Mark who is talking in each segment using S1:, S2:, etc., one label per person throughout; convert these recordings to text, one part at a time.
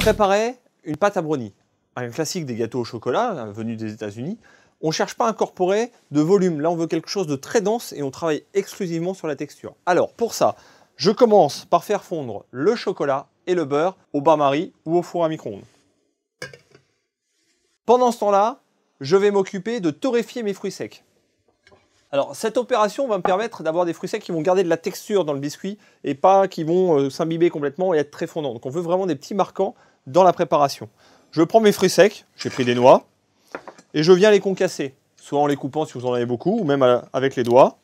S1: préparer une pâte à brownie, un classique des gâteaux au chocolat, venu des États-Unis. On ne cherche pas à incorporer de volume. Là, on veut quelque chose de très dense et on travaille exclusivement sur la texture. Alors, pour ça, je commence par faire fondre le chocolat et le beurre au bain-marie ou au four à micro-ondes. Pendant ce temps-là, je vais m'occuper de torréfier mes fruits secs. Alors, cette opération va me permettre d'avoir des fruits secs qui vont garder de la texture dans le biscuit et pas qui vont s'imbiber complètement et être très fondants. Donc, on veut vraiment des petits marquants dans la préparation. Je prends mes fruits secs, j'ai pris des noix, et je viens les concasser, soit en les coupant si vous en avez beaucoup, ou même avec les doigts.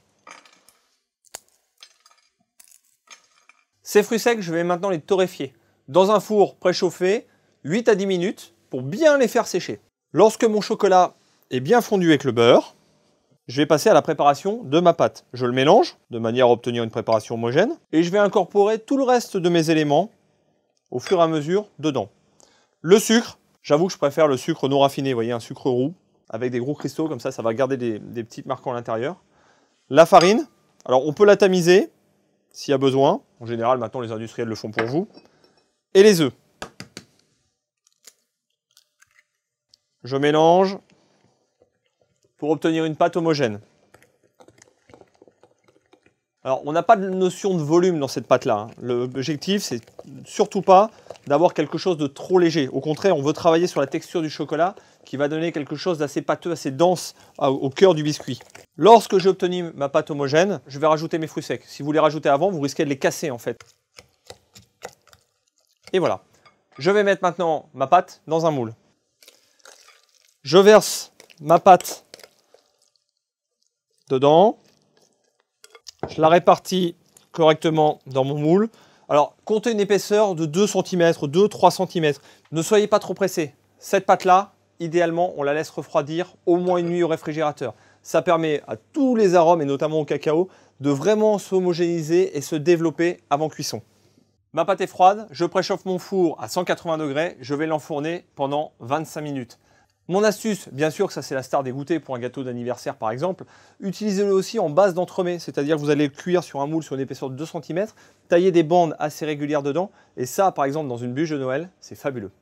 S1: Ces fruits secs, je vais maintenant les torréfier dans un four préchauffé, 8 à 10 minutes, pour bien les faire sécher. Lorsque mon chocolat est bien fondu avec le beurre, je vais passer à la préparation de ma pâte. Je le mélange de manière à obtenir une préparation homogène, et je vais incorporer tout le reste de mes éléments au fur et à mesure dedans. Le sucre, j'avoue que je préfère le sucre non raffiné, vous voyez, un sucre roux, avec des gros cristaux, comme ça va garder des petits marquants à l'intérieur. La farine, alors on peut la tamiser, s'il y a besoin. En général, maintenant, les industriels le font pour vous. Et les œufs. Je mélange pour obtenir une pâte homogène. Alors, on n'a pas de notion de volume dans cette pâte-là. L'objectif, c'est surtout pas d'avoir quelque chose de trop léger. Au contraire, on veut travailler sur la texture du chocolat qui va donner quelque chose d'assez pâteux, assez dense au cœur du biscuit. Lorsque j'ai obtenu ma pâte homogène, je vais rajouter mes fruits secs. Si vous les rajoutez avant, vous risquez de les casser en fait. Et voilà. Je vais mettre maintenant ma pâte dans un moule. Je verse ma pâte dedans. Je la répartis correctement dans mon moule. Alors, comptez une épaisseur de 2 cm, 2-3 cm. Ne soyez pas trop pressés. Cette pâte-là, idéalement, on la laisse refroidir au moins une nuit au réfrigérateur. Ça permet à tous les arômes, et notamment au cacao, de vraiment s'homogénéiser et se développer avant cuisson. Ma pâte est froide, je préchauffe mon four à 180 degrés, je vais l'enfourner pendant 25 minutes. Mon astuce, bien sûr que ça c'est la star des goûters pour un gâteau d'anniversaire par exemple, utilisez-le aussi en base d'entremets, c'est-à-dire que vous allez le cuire sur un moule sur une épaisseur de 2 cm, tailler des bandes assez régulières dedans, et ça par exemple dans une bûche de Noël, c'est fabuleux.